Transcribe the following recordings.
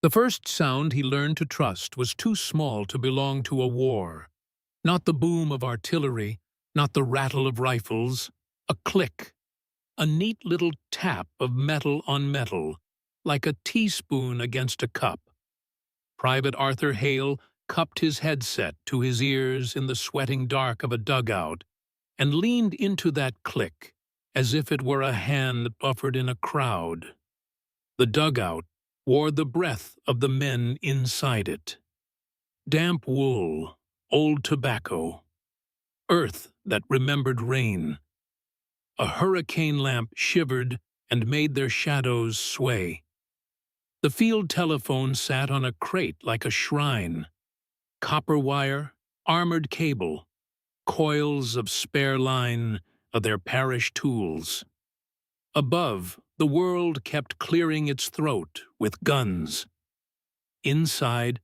The first sound he learned to trust was too small to belong to a war. Not the boom of artillery, not the rattle of rifles, a click, a neat little tap of metal on metal, like a teaspoon against a cup. Private Arthur Hale cupped his headset to his ears in the sweating dark of a dugout and leaned into that click as if it were a hand buffered in a crowd. The dugout wore the breath of the men inside it. Damp wool, old tobacco, earth that remembered rain. A hurricane lamp shivered and made their shadows sway. The field telephone sat on a crate like a shrine. Copper wire, armored cable, coils of spare line of their parish tools. Above, the world kept clearing its throat with guns. Inside,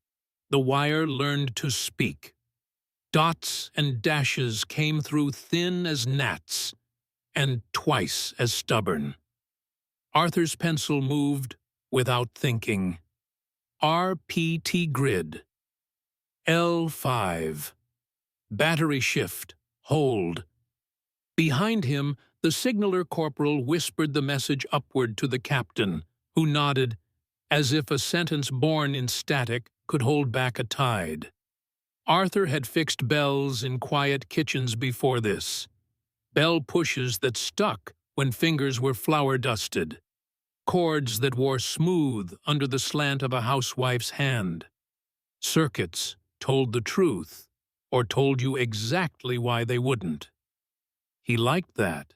the wire learned to speak. Dots and dashes came through thin as gnats, and twice as stubborn. Arthur's pencil moved without thinking. RPT grid. L5. Battery shift. Hold. Behind him, the signaller corporal whispered the message upward to the captain, who nodded, as if a sentence born in static could hold back a tide. Arthur had fixed bells in quiet kitchens before this. Bell pushes that stuck when fingers were flour-dusted. Cords that wore smooth under the slant of a housewife's hand. Circuits told the truth, or told you exactly why they wouldn't. He liked that.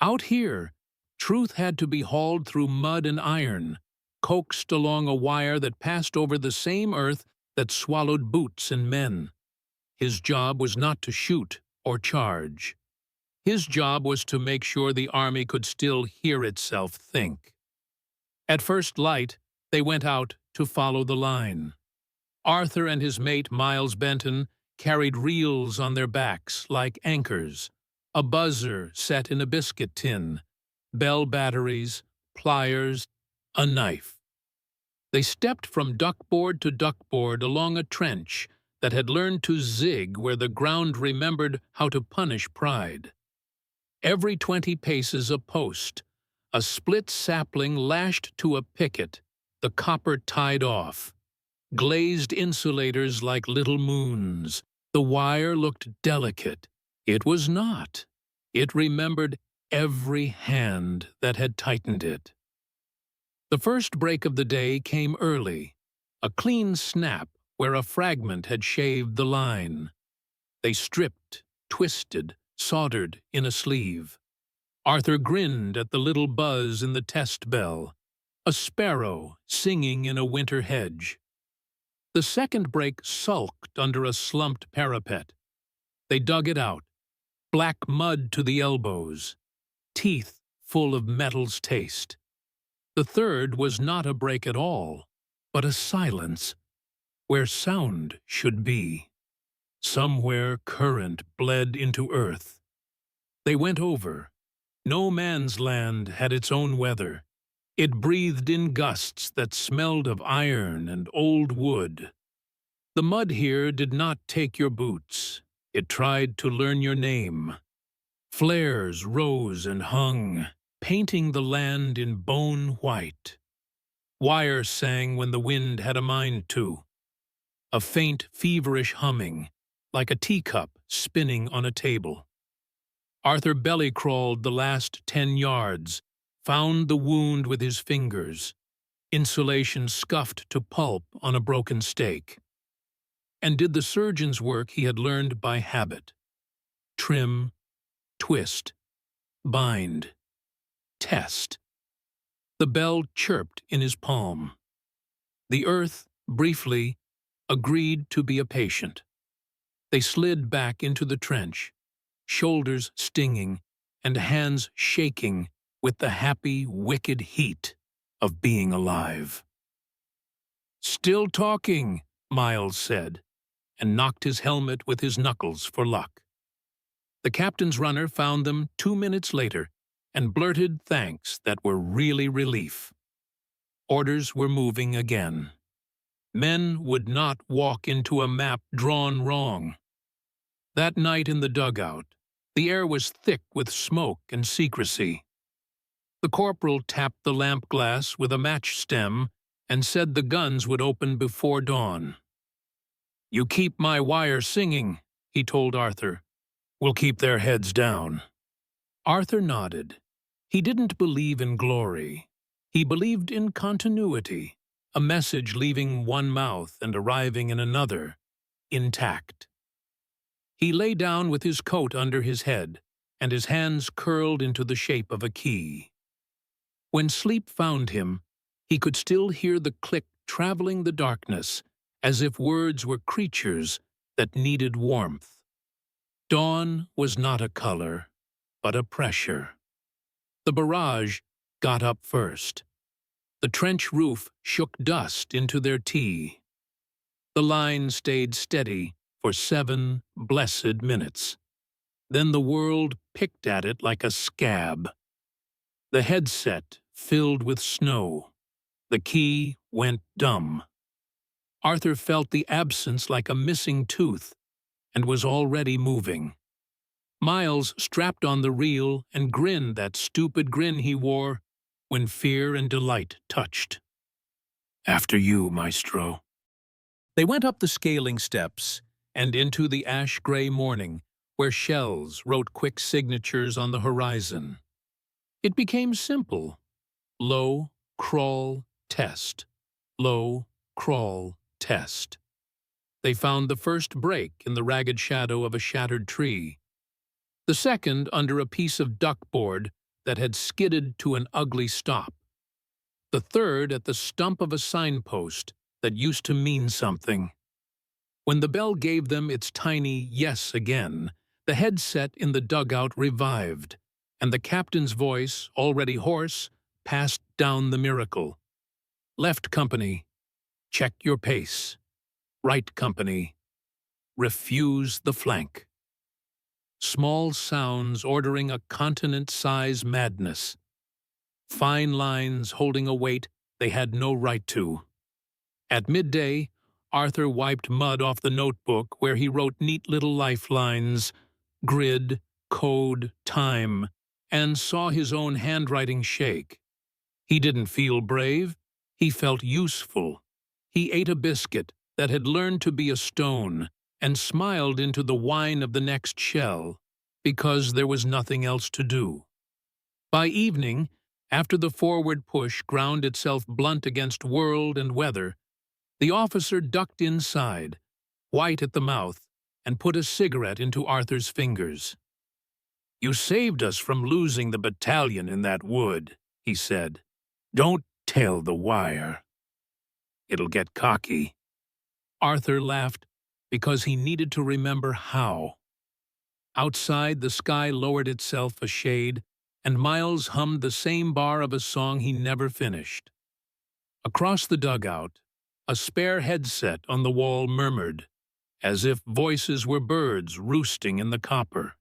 Out here, truth had to be hauled through mud and iron, coaxed along a wire that passed over the same earth that swallowed boots and men. His job was not to shoot or charge. His job was to make sure the army could still hear itself think. At first light, they went out to follow the line. Arthur and his mate Miles Benton carried reels on their backs like anchors, a buzzer set in a biscuit tin, bell batteries, pliers, a knife. They stepped from duckboard to duckboard along a trench that had learned to zig where the ground remembered how to punish pride. Every 20 paces a post, a split sapling lashed to a picket, the copper tied off. Glazed insulators like little moons. The wire looked delicate. It was not. It remembered every hand that had tightened it. The first break of the day came early, a clean snap where a fragment had shaved the line. They stripped, twisted, soldered in a sleeve. Arthur grinned at the little buzz in the test bell, a sparrow singing in a winter hedge. The second break sulked under a slumped parapet. They dug it out, black mud to the elbows, teeth full of metal's taste. The third was not a break at all, but a silence, where sound should be. Somewhere current bled into earth. They went over. No man's land had its own weather. It breathed in gusts that smelled of iron and old wood. The mud here did not take your boots. It tried to learn your name. Flares rose and hung, painting the land in bone white. Wires sang when the wind had a mind to. A faint, feverish humming, like a teacup spinning on a table. Arthur belly-crawled the last 10 yards, found the wound with his fingers, insulation scuffed to pulp on a broken stake, and did the surgeon's work he had learned by habit. Trim, twist, bind, test. The bell chirped in his palm. The earth, briefly, agreed to be a patient. They slid back into the trench, shoulders stinging and hands shaking with the happy, wicked heat of being alive. "Still talking," Miles said, and knocked his helmet with his knuckles for luck. The captain's runner found them 2 minutes later and blurted thanks that were really relief. Orders were moving again. Men would not walk into a map drawn wrong. That night in the dugout, the air was thick with smoke and secrecy. The corporal tapped the lamp glass with a match stem and said the guns would open before dawn. "You keep my wire singing," he told Arthur. "We'll keep their heads down." Arthur nodded. He didn't believe in glory. He believed in continuity, a message leaving one mouth and arriving in another, intact. He lay down with his coat under his head, and his hands curled into the shape of a key. When sleep found him, he could still hear the click traveling the darkness, as if words were creatures that needed warmth. Dawn was not a color, but a pressure. The barrage got up first. The trench roof shook dust into their tea. The line stayed steady for 7 blessed minutes. Then the world picked at it like a scab. The headset filled with snow. The key went dumb. Arthur felt the absence like a missing tooth and was already moving. Miles strapped on the reel and grinned that stupid grin he wore when fear and delight touched. "After you, maestro." They went up the scaling steps and into the ash-gray morning, where shells wrote quick signatures on the horizon. It became simple. Low, crawl, test. Low, crawl, test. They found the first break in the ragged shadow of a shattered tree, the second under a piece of duckboard that had skidded to an ugly stop, the third at the stump of a signpost that used to mean something. When the bell gave them its tiny yes again, the headset in the dugout revived, and the captain's voice, already hoarse, passed down the miracle. "Left company, check your pace. Right company, refuse the flank." Small sounds ordering a continent-size madness. Fine lines holding a weight they had no right to. At midday, Arthur wiped mud off the notebook where he wrote neat little lifelines, grid, code, time, and saw his own handwriting shake. He didn't feel brave. He felt useful. He ate a biscuit that had learned to be a stone and smiled into the whine of the next shell, because there was nothing else to do. By evening, after the forward push ground itself blunt against world and weather, the officer ducked inside, white at the mouth, and put a cigarette into Arthur's fingers. "You saved us from losing the battalion in that wood," he said. "Don't tell the wire. It'll get cocky." Arthur laughed because he needed to remember how. Outside, the sky lowered itself a shade, and Miles hummed the same bar of a song he never finished. Across the dugout, a spare headset on the wall murmured, as if voices were birds roosting in the copper.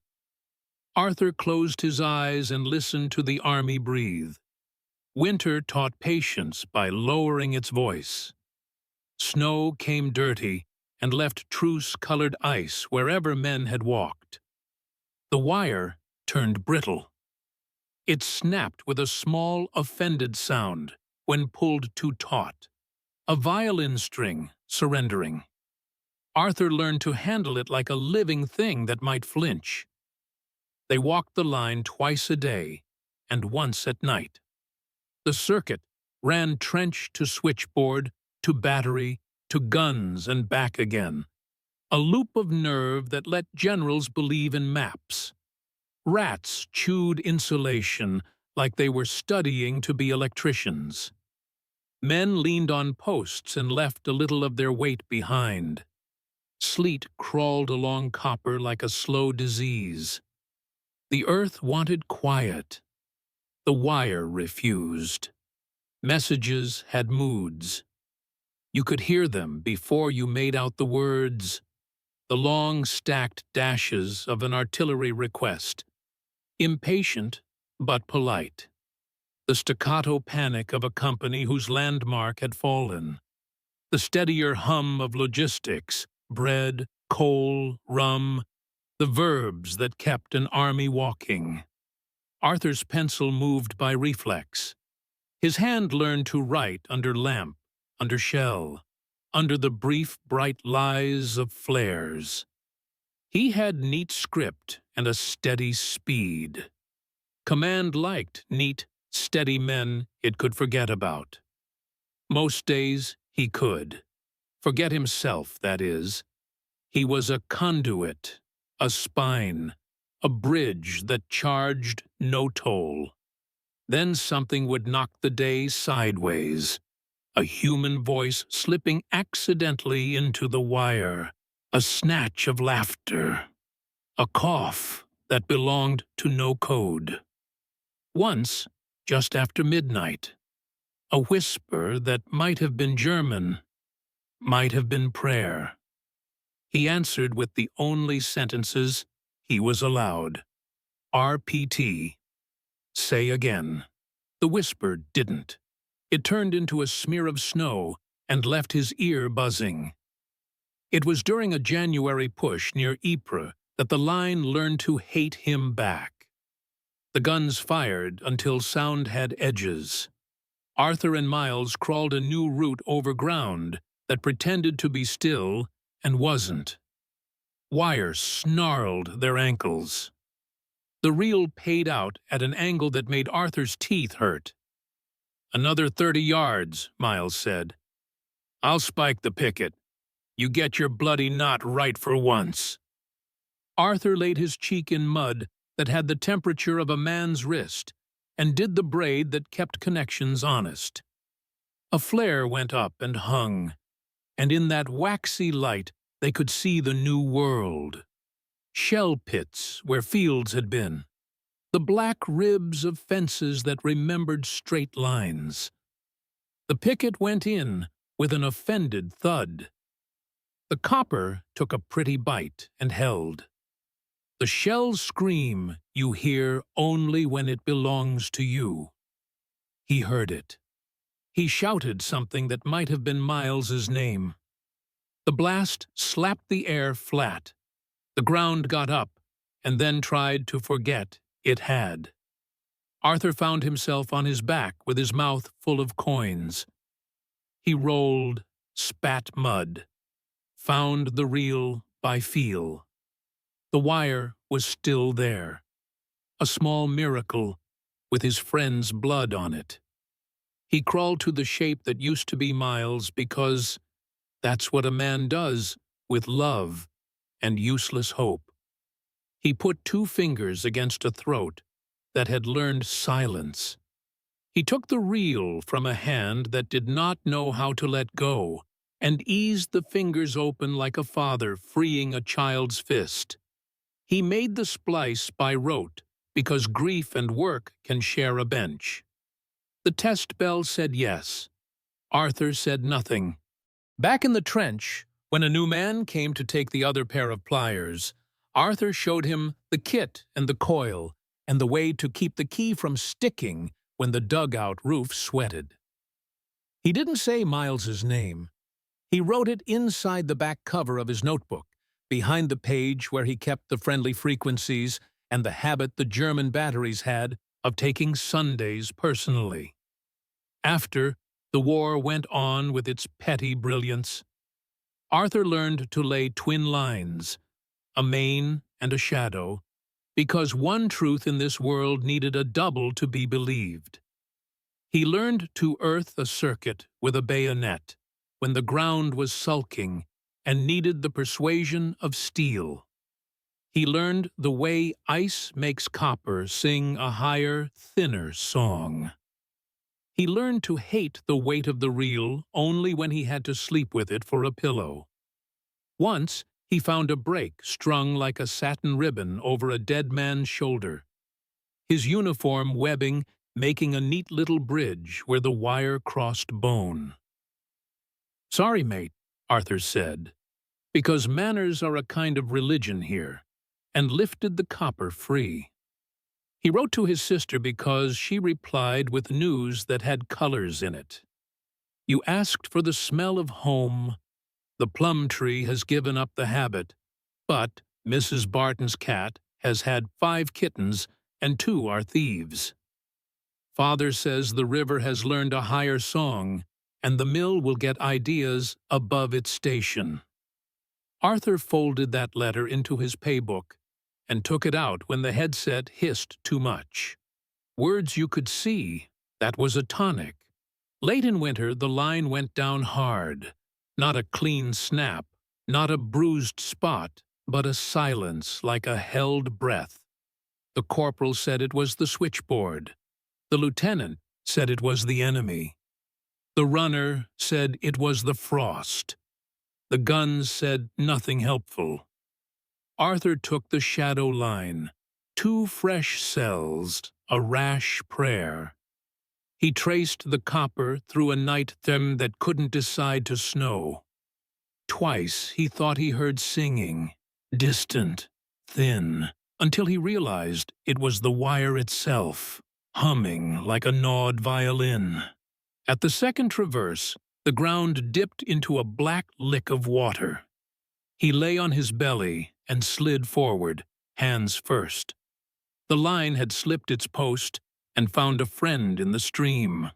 Arthur closed his eyes and listened to the army breathe. Winter taught patience by lowering its voice. Snow came dirty and left truce-colored ice wherever men had walked. The wire turned brittle. It snapped with a small, offended sound when pulled too taut, a violin string surrendering. Arthur learned to handle it like a living thing that might flinch. They walked the line twice a day and once at night. The circuit ran trench to switchboard, to battery, to guns and back again. A loop of nerve that let generals believe in maps. Rats chewed insulation like they were studying to be electricians. Men leaned on posts and left a little of their weight behind. Sleet crawled along copper like a slow disease. The earth wanted quiet. The wire refused. Messages had moods. You could hear them before you made out the words, the long stacked dashes of an artillery request, impatient but polite, the staccato panic of a company whose landmark had fallen. the steadier hum of logistics, bread, coal, rum, the verbs that kept an army walking. Arthur's pencil moved by reflex. His hand learned to write under lamp, under shell, under the brief, bright lies of flares. He had neat script and a steady speed. Command liked neat, steady men it could forget about. Most days he could. Forget himself, that is. He was a conduit, a spine, a bridge that charged no toll. Then something would knock the day sideways. A human voice slipping accidentally into the wire. A snatch of laughter. A cough that belonged to no code. Once, just after midnight, a whisper that might have been German, might have been prayer. He answered with the only sentences he was allowed. RPT. Say again. The whisper didn't. It turned into a smear of snow and left his ear buzzing. It was during a January push near Ypres that the line learned to hate him back. The guns fired until sound had edges. Arthur and Miles crawled a new route over ground that pretended to be still and wasn't. Wire snarled their ankles. The reel paid out at an angle that made Arthur's teeth hurt. "Another 30 yards, Miles said. "I'll spike the picket. You get your bloody knot right for once." Arthur laid his cheek in mud that had the temperature of a man's wrist and did the braid that kept connections honest. A flare went up and hung, and in that waxy light they could see the new world. Shell pits where fields had been. The black ribs of fences that remembered straight lines. The picket went in with an offended thud. The copper took a pretty bite and held. The shell scream you hear only when it belongs to you. He heard it. He shouted something that might have been Miles's name. The blast slapped the air flat. The ground got up and then tried to forget it had. Arthur found himself on his back with his mouth full of coins. He rolled, spat mud, found the reel by feel. The wire was still there, a small miracle with his friend's blood on it. He crawled to the shape that used to be Miles because that's what a man does with love and useless hope. He put 2 fingers against a throat that had learned silence. He took the reel from a hand that did not know how to let go and eased the fingers open like a father freeing a child's fist. He made the splice by rote because grief and work can share a bench. The test bell said yes. Arthur said nothing. Back in the trench, when a new man came to take the other pair of pliers, Arthur showed him the kit and the coil and the way to keep the key from sticking when the dugout roof sweated. He didn't say Miles's name. He wrote it inside the back cover of his notebook, behind the page where he kept the friendly frequencies and the habit the German batteries had of taking Sundays personally. After, the war went on with its petty brilliance. Arthur learned to lay twin lines, a main and a shadow, because one truth in this world needed a double to be believed. He learned to earth a circuit with a bayonet when the ground was sulking and needed the persuasion of steel. He learned the way ice makes copper sing a higher, thinner song. He learned to hate the weight of the reel only when he had to sleep with it for a pillow. Once, he found a brake strung like a satin ribbon over a dead man's shoulder, his uniform webbing making a neat little bridge where the wire crossed bone. "Sorry, mate," Arthur said, "because manners are a kind of religion here," and lifted the copper free. He wrote to his sister because she replied with news that had colors in it. You asked for the smell of home. The plum tree has given up the habit, but Mrs. Barton's cat has had 5 kittens and 2 are thieves. Father says the river has learned a higher song, and the mill will get ideas above its station. Arthur folded that letter into his paybook and took it out when the headset hissed too much. Words you could see, that was a tonic. Late in winter, the line went down hard. Not a clean snap, not a bruised spot, but a silence like a held breath. The corporal said it was the switchboard. The lieutenant said it was the enemy. The runner said it was the frost. The guns said nothing helpful. Arthur took the shadow line. 2 fresh cells, a rash prayer. He traced the copper through a night them that couldn't decide to snow. Twice he thought he heard singing, distant, thin, until he realized it was the wire itself, humming like a gnawed violin. At the second traverse, the ground dipped into a black lick of water. He lay on his belly and slid forward, hands first. The line had slipped its post and found a friend in the stream.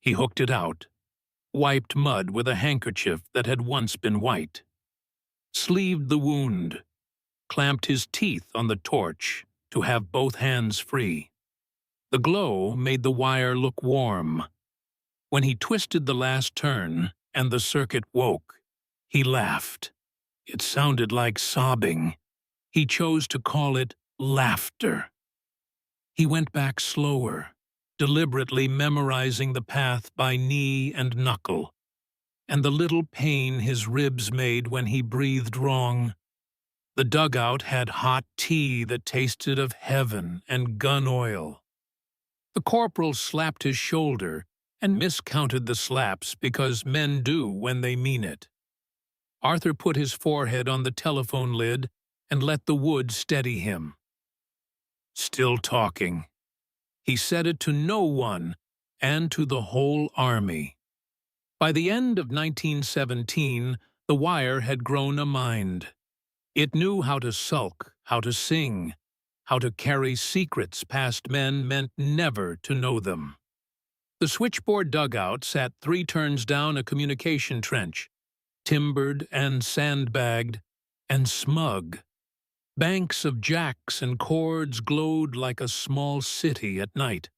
He hooked it out, wiped mud with a handkerchief that had once been white, sleeved the wound, clamped his teeth on the torch to have both hands free. The glow made the wire look warm. When he twisted the last turn and the circuit woke, he laughed. It sounded like sobbing. He chose to call it laughter. He went back slower, deliberately memorizing the path by knee and knuckle, and the little pain his ribs made when he breathed wrong. The dugout had hot tea that tasted of heaven and gun oil. The corporal slapped his shoulder and miscounted the slaps because men do when they mean it. Arthur put his forehead on the telephone lid and let the wood steady him. Still talking. He said it to no one and to the whole army. By the end of 1917, the wire had grown a mind. It knew how to sulk, how to sing, how to carry secrets past men meant never to know them. The switchboard dugout sat 3 turns down a communication trench, timbered and sandbagged and smug. Banks of jacks and cords glowed like a small city at night.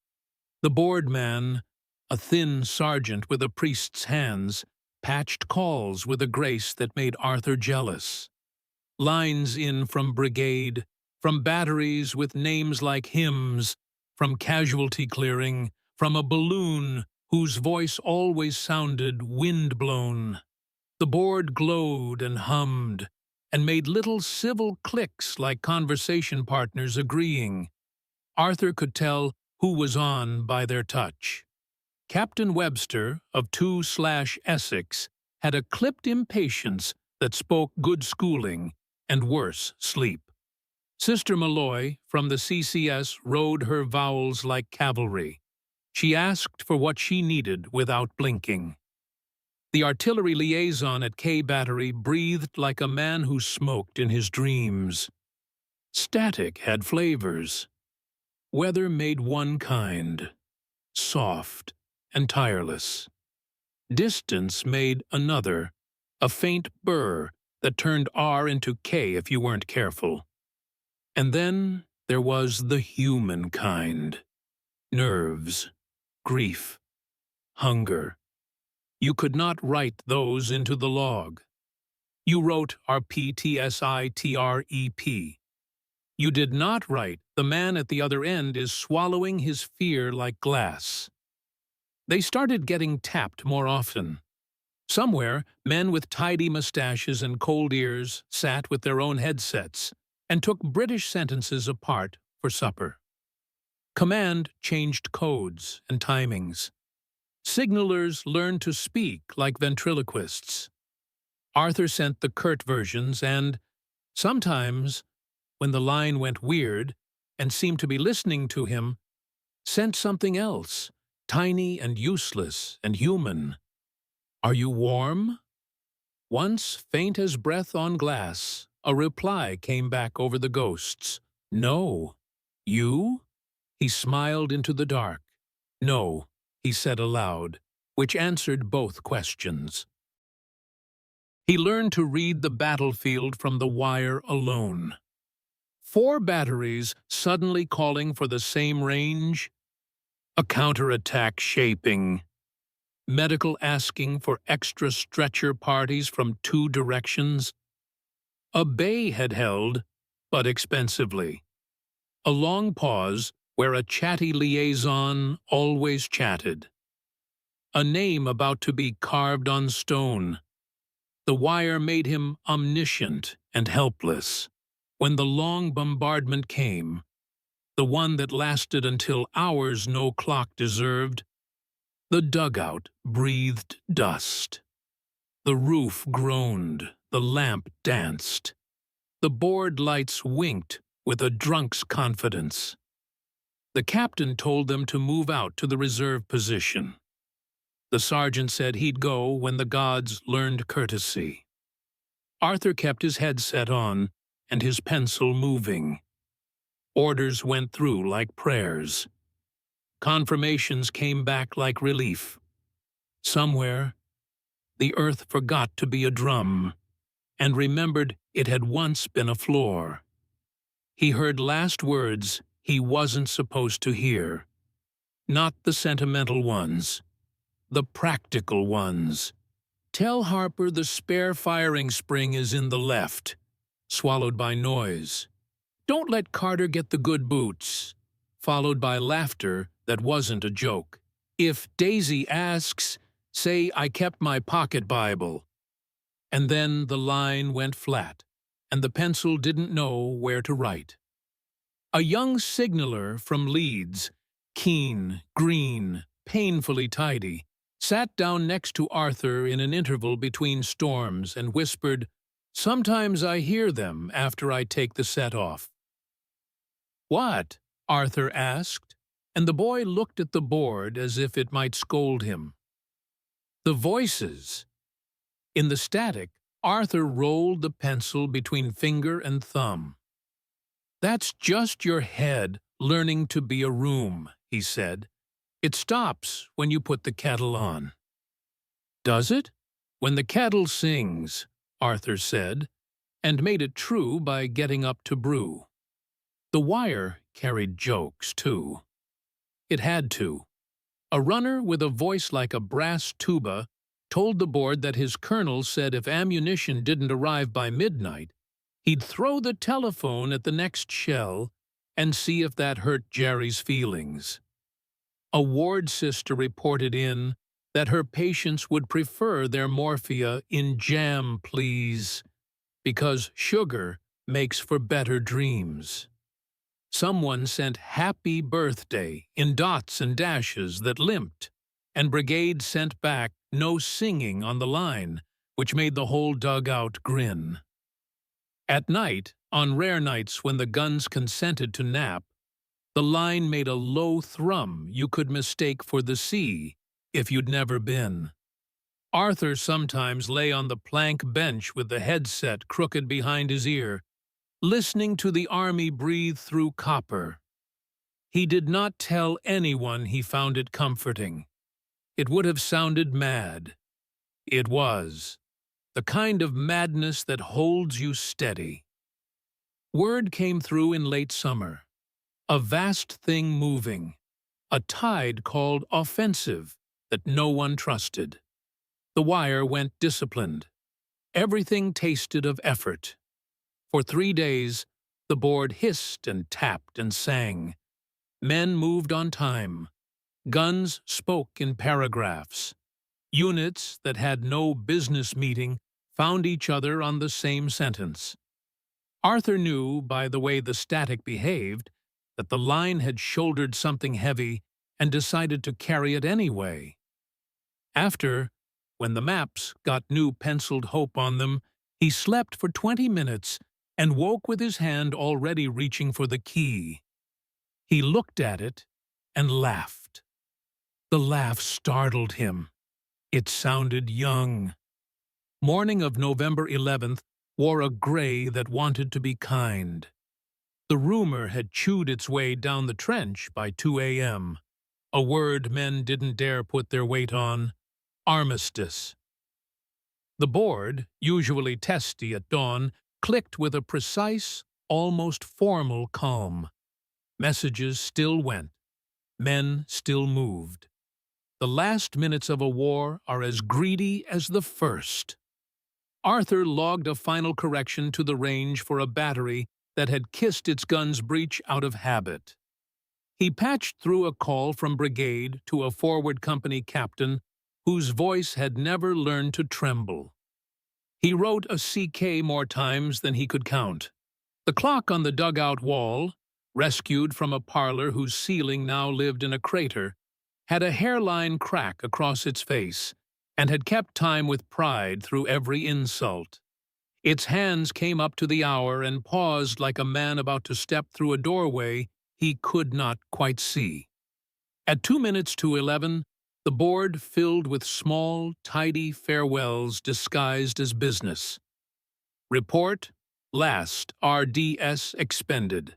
The boardman, a thin sergeant with a priest's hands, patched calls with a grace that made Arthur jealous. Lines in from brigade, from batteries with names like hymns, from casualty clearing, from a balloon whose voice always sounded wind-blown. The board glowed and hummed, and made little civil clicks like conversation partners agreeing. Arthur could tell who was on by their touch. Captain Webster of 2/Essex had a clipped impatience that spoke good schooling and worse sleep. Sister Malloy from the CCS rode her vowels like cavalry. She asked for what she needed without blinking. The artillery liaison at K Battery breathed like a man who smoked in his dreams. Static had flavors. Weather made one kind, soft and tireless. Distance made another, a faint burr that turned R into K if you weren't careful. And then there was the human kind. Nerves, grief, hunger. You could not write those into the log. You wrote RPTSITREP. You did not write the man at the other end is swallowing his fear like glass. They started getting tapped more often. Somewhere, men with tidy mustaches and cold ears sat with their own headsets and took British sentences apart for supper. Command changed codes and timings. Signalers learned to speak like ventriloquists. Arthur sent the curt versions and, sometimes, when the line went weird and seemed to be listening to him, sent something else, tiny and useless and human, Are you warm? Once, faint as breath on glass, a reply came back over the ghosts. No. You? He smiled into the dark. No, he said aloud, which answered both questions. He learned to read the battlefield from the wire alone. 4 batteries suddenly calling for the same range, a counterattack shaping, medical asking for extra stretcher parties from 2 directions. A bay had held, but expensively. A long pause where a chatty liaison always chatted. A name about to be carved on stone. The wire made him omniscient and helpless. When the long bombardment came, the one that lasted until hours no clock deserved, the dugout breathed dust. The roof groaned, the lamp danced. The board lights winked with a drunk's confidence. The captain told them to move out to the reserve position. The sergeant said he'd go when the gods learned courtesy. Arthur kept his headset on and his pencil moving. Orders went through like prayers. Confirmations came back like relief. Somewhere, the earth forgot to be a drum and remembered it had once been a floor. He heard last words he wasn't supposed to hear. Not the sentimental ones. The practical ones. Tell Harper the spare firing spring is in the left, swallowed by noise. Don't let Carter get the good boots, followed by laughter that wasn't a joke. If Daisy asks, say I kept my pocket Bible. And then the line went flat, and the pencil didn't know where to write. A young signaller from Leeds, keen, green, painfully tidy, sat down next to Arthur in an interval between storms and whispered, "Sometimes I hear them after I take the set off." "What?" Arthur asked, and the boy looked at the board as if it might scold him. "The voices." In the static, Arthur rolled the pencil between finger and thumb. "That's just your head learning to be a room," he said. "It stops when you put the kettle on." "Does it?" "When the kettle sings," Arthur said, and made it true by getting up to brew. The wire carried jokes, too. It had to. A runner with a voice like a brass tuba told the board that his colonel said if ammunition didn't arrive by midnight, he'd throw the telephone at the next shell and see if that hurt Jerry's feelings. A ward sister reported in that her patients would prefer their morphia in jam, please, because sugar makes for better dreams. Someone sent happy birthday in dots and dashes that limped, and brigade sent back no singing on the line, which made the whole dugout grin. At night, on rare nights when the guns consented to nap, the line made a low thrum you could mistake for the sea if you'd never been. Arthur sometimes lay on the plank bench with the headset crooked behind his ear, listening to the army breathe through copper. He did not tell anyone he found it comforting. It would have sounded mad. It was. The kind of madness that holds you steady. Word came through in late summer. A vast thing moving. A tide called offensive that no one trusted. The wire went disciplined. Everything tasted of effort. For 3 days, the board hissed and tapped and sang. Men moved on time. Guns spoke in paragraphs. Units that had no business meeting found each other on the same sentence. Arthur knew, by the way the static behaved, that the line had shouldered something heavy and decided to carry it anyway. After, when the maps got new penciled hope on them, he slept for 20 minutes and woke with his hand already reaching for the key. He looked at it and laughed. The laugh startled him. It sounded young. Morning of November 11th wore a gray that wanted to be kind. The rumor had chewed its way down the trench by 2 a.m. A word men didn't dare put their weight on: Armistice. The board, usually testy at dawn, clicked with a precise, almost formal calm. Messages still went. Men still moved. The last minutes of a war are as greedy as the first. Arthur logged a final correction to the range for a battery that had kissed its gun's breech out of habit. He patched through a call from brigade to a forward company captain whose voice had never learned to tremble. He wrote a CK more times than he could count. The clock on the dugout wall, rescued from a parlor whose ceiling now lived in a crater, had a hairline crack across its face and had kept time with pride through every insult. Its hands came up to the hour and paused like a man about to step through a doorway he could not quite see. At 2 minutes to 11, the board filled with small, tidy farewells disguised as business. Report: last RDS expended.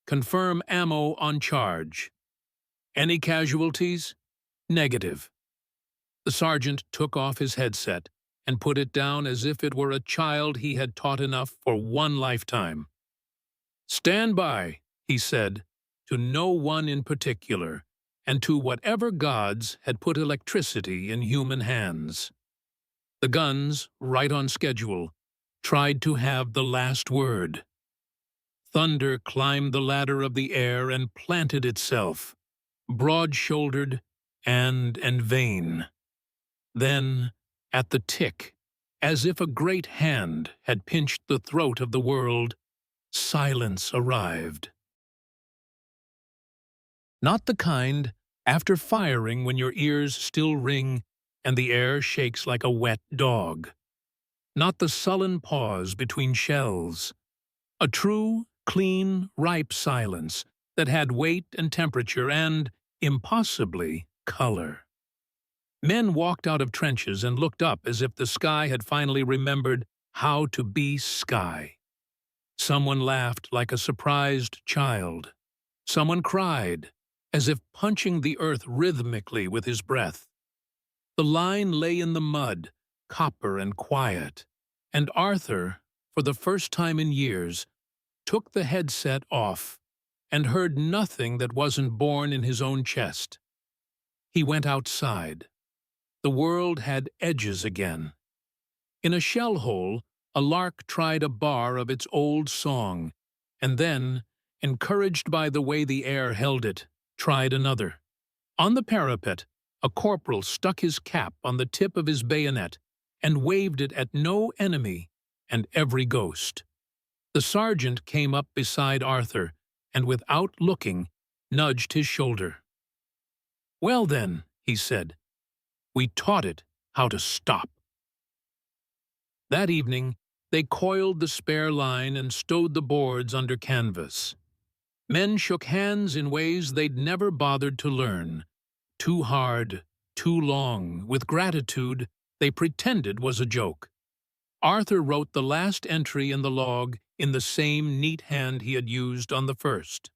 Confirm ammo on charge. Any casualties? Negative. The sergeant took off his headset and put it down as if it were a child he had taught enough for one lifetime. Stand by, he said, to no one in particular, and to whatever gods had put electricity in human hands. The guns, right on schedule, tried to have the last word. Thunder climbed the ladder of the air and planted itself, broad-shouldered and vain. Then, at the tick, as if a great hand had pinched the throat of the world, silence arrived. Not the kind after firing when your ears still ring and the air shakes like a wet dog. Not the sullen pause between shells. A true, clean, ripe silence that had weight and temperature and, impossibly, color. Men walked out of trenches and looked up as if the sky had finally remembered how to be sky. Someone laughed like a surprised child. Someone cried, as if punching the earth rhythmically with his breath. The line lay in the mud, copper and quiet, and Arthur, for the first time in years, took the headset off and heard nothing that wasn't born in his own chest. He went outside. The world had edges again. In a shell hole, a lark tried a bar of its old song, and then, encouraged by the way the air held it, tried another. On the parapet, a corporal stuck his cap on the tip of his bayonet and waved it at no enemy and every ghost. The sergeant came up beside Arthur and, without looking, nudged his shoulder. "Well then," he said, "we taught it how to stop." That evening, they coiled the spare line and stowed the boards under canvas. Men shook hands in ways they'd never bothered to learn. Too hard, too long, with gratitude they pretended was a joke. Arthur wrote the last entry in the log in the same neat hand he had used on the first.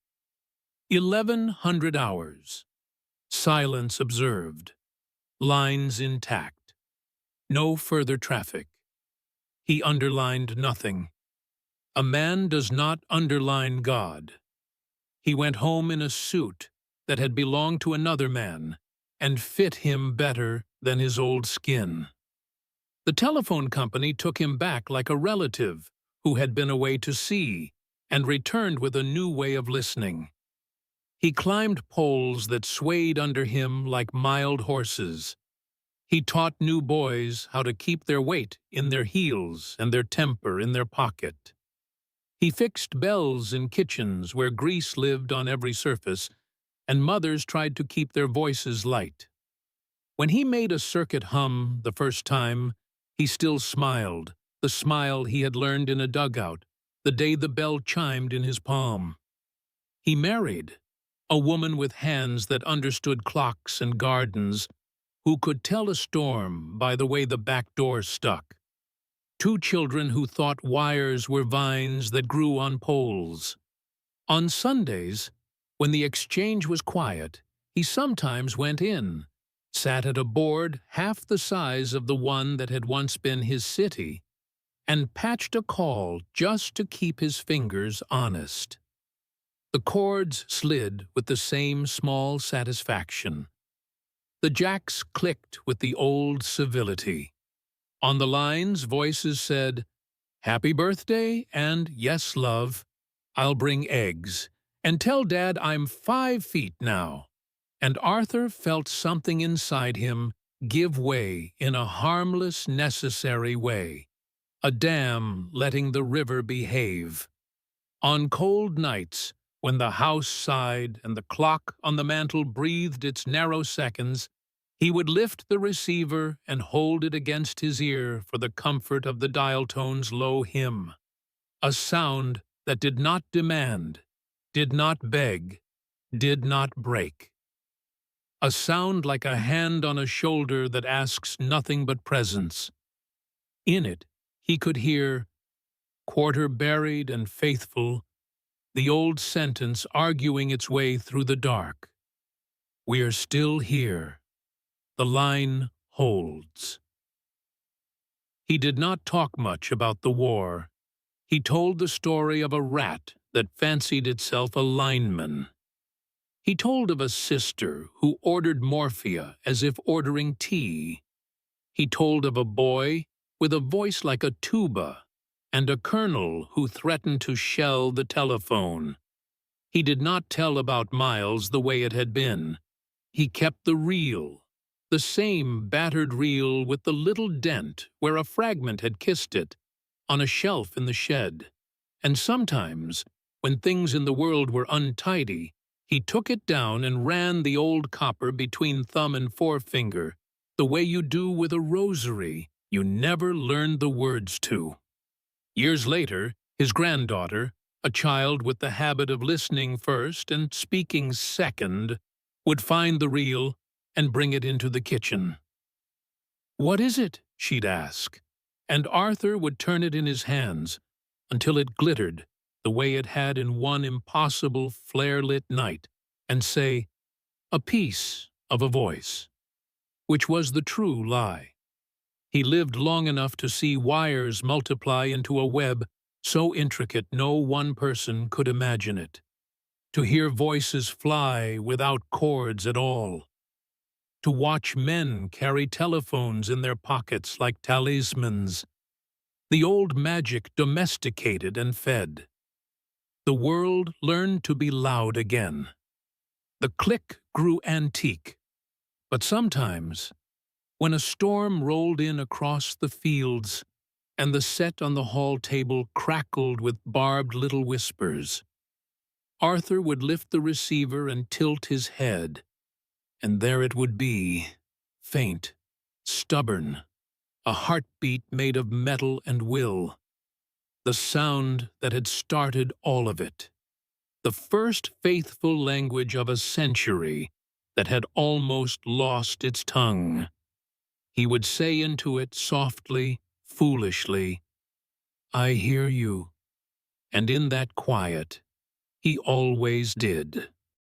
1100 hours. Silence observed. Lines intact. No further traffic. He underlined nothing. A man does not underline God. He went home in a suit that had belonged to another man and fit him better than his old skin. The telephone company took him back like a relative who had been away to sea and returned with a new way of listening. He climbed poles that swayed under him like mild horses. He taught new boys how to keep their weight in their heels and their temper in their pocket. He fixed bells in kitchens where grease lived on every surface, and mothers tried to keep their voices light. When he made a circuit hum the first time, he still smiled, the smile he had learned in a dugout, the day the bell chimed in his palm. He married, a woman with hands that understood clocks and gardens, who could tell a storm by the way the back door stuck. Two children who thought wires were vines that grew on poles. On Sundays, when the exchange was quiet, he sometimes went in, sat at a board half the size of the one that had once been his city, and patched a call just to keep his fingers honest. The chords slid with the same small satisfaction. The jacks clicked with the old civility. On the lines, voices said, "Happy birthday," and "Yes, love. I'll bring eggs. And tell Dad I'm 5 feet now." And Arthur felt something inside him give way in a harmless, necessary way. A dam letting the river behave. On cold nights, when the house sighed and the clock on the mantel breathed its narrow seconds, he would lift the receiver and hold it against his ear for the comfort of the dial tone's low hymn. A sound that did not demand, did not beg, did not break. A sound like a hand on a shoulder that asks nothing but presence. In it, he could hear, quarter buried and faithful, the old sentence arguing its way through the dark. "We're still here." The line holds. He did not talk much about the war. He told the story of a rat that fancied itself a lineman. He told of a sister who ordered morphia as if ordering tea. He told of a boy with a voice like a tuba and a colonel who threatened to shell the telephone. He did not tell about Miles the way it had been. He kept the reel, the same battered reel with the little dent where a fragment had kissed it, on a shelf in the shed. And sometimes, when things in the world were untidy, he took it down and ran the old copper between thumb and forefinger, the way you do with a rosary you never learned the words to. Years later, his granddaughter, a child with the habit of listening first and speaking second, would find the reel and bring it into the kitchen. "What is it?" she'd ask, and Arthur would turn it in his hands until it glittered the way it had in one impossible flare-lit night, and say, "A piece of a voice," which was the true lie. He lived long enough to see wires multiply into a web so intricate no one person could imagine it, to hear voices fly without cords at all, to watch men carry telephones in their pockets like talismans, the old magic domesticated and fed. The world learned to be loud again. The click grew antique, but sometimes, when a storm rolled in across the fields and the set on the hall table crackled with barbed little whispers, Arthur would lift the receiver and tilt his head, and there it would be, faint, stubborn, a heartbeat made of metal and will, the sound that had started all of it, the first faithful language of a century that had almost lost its tongue. He would say into it softly, foolishly, "I hear you," and in that quiet, he always did.